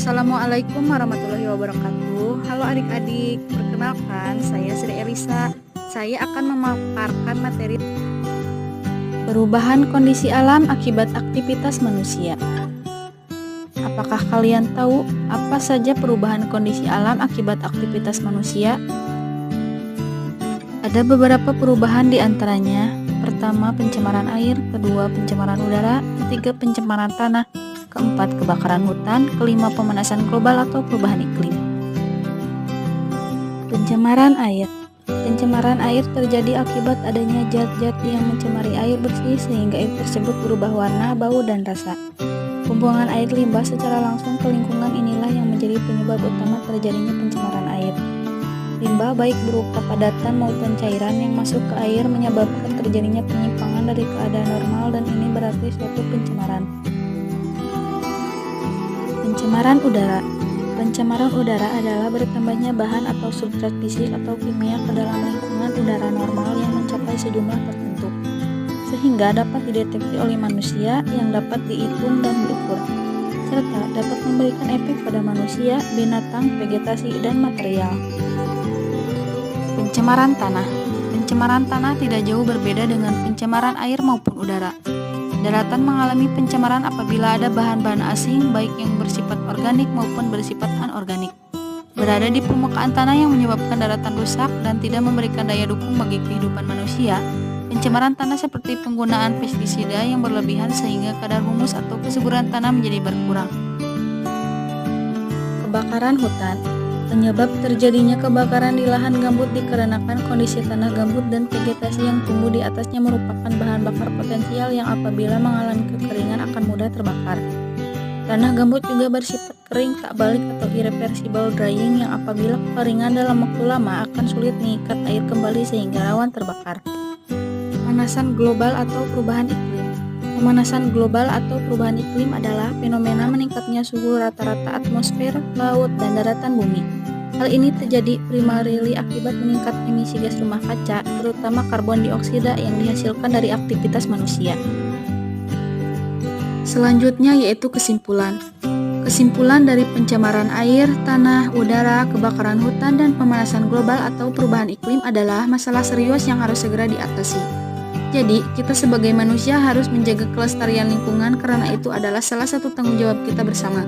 Assalamualaikum warahmatullahi wabarakatuh. Halo adik-adik, perkenalkan saya Sri Elisa. Saya akan memaparkan materi perubahan kondisi alam akibat aktivitas manusia. Apakah kalian tahu apa saja perubahan kondisi alam akibat aktivitas manusia? Ada beberapa perubahan di antaranya. Pertama, pencemaran air, kedua, pencemaran udara, ketiga, pencemaran tanah, keempat, kebakaran hutan, kelima, pemanasan global atau perubahan iklim. Pencemaran air. Pencemaran air terjadi akibat adanya zat-zat yang mencemari air bersih sehingga air tersebut berubah warna, bau, dan rasa. Pembuangan air limbah secara langsung ke lingkungan inilah yang menjadi penyebab utama terjadinya pencemaran air. Limbah baik berupa padatan maupun cairan yang masuk ke air menyebabkan terjadinya penyimpangan dari keadaan normal dan ini berarti suatu pencemaran. Pencemaran udara. Pencemaran udara adalah bertambahnya bahan atau substrat fisik atau kimia ke dalam lingkungan udara normal yang mencapai sejumlah tertentu, sehingga dapat dideteksi oleh manusia yang dapat dihitung dan diukur, serta dapat memberikan efek pada manusia, binatang, vegetasi, dan material. Pencemaran tanah. Pencemaran tanah tidak jauh berbeda dengan pencemaran air maupun udara. Daratan mengalami pencemaran apabila ada bahan-bahan asing baik yang bersifat organik maupun bersifat anorganik berada di permukaan tanah yang menyebabkan daratan rusak dan tidak memberikan daya dukung bagi kehidupan manusia. Pencemaran tanah seperti penggunaan pestisida yang berlebihan sehingga kadar humus atau kesuburan tanah menjadi berkurang. Kebakaran hutan. Penyebab terjadinya kebakaran di lahan gambut dikarenakan kondisi tanah gambut dan vegetasi yang tumbuh di atasnya merupakan bahan bakar potensial yang apabila mengalami kekeringan akan mudah terbakar. Tanah gambut juga bersifat kering tak balik atau irreversible drying yang apabila kekeringan dalam waktu lama akan sulit mengikat air kembali sehingga rawan terbakar. Pemanasan global atau perubahan iklim. Pemanasan global atau perubahan iklim adalah fenomena meningkatnya suhu rata-rata atmosfer, laut, dan daratan bumi. Hal ini terjadi primarily akibat meningkat emisi gas rumah kaca, terutama karbon dioksida yang dihasilkan dari aktivitas manusia. Selanjutnya yaitu kesimpulan. Kesimpulan dari pencemaran air, tanah, udara, kebakaran hutan, dan pemanasan global atau perubahan iklim adalah masalah serius yang harus segera diatasi. Jadi, kita sebagai manusia harus menjaga kelestarian lingkungan karena itu adalah salah satu tanggung jawab kita bersama.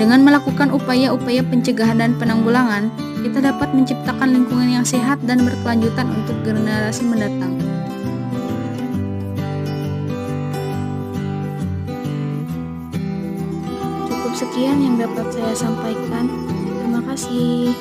Dengan melakukan upaya-upaya pencegahan dan penanggulangan, kita dapat menciptakan lingkungan yang sehat dan berkelanjutan untuk generasi mendatang. Cukup sekian yang dapat saya sampaikan. Terima kasih.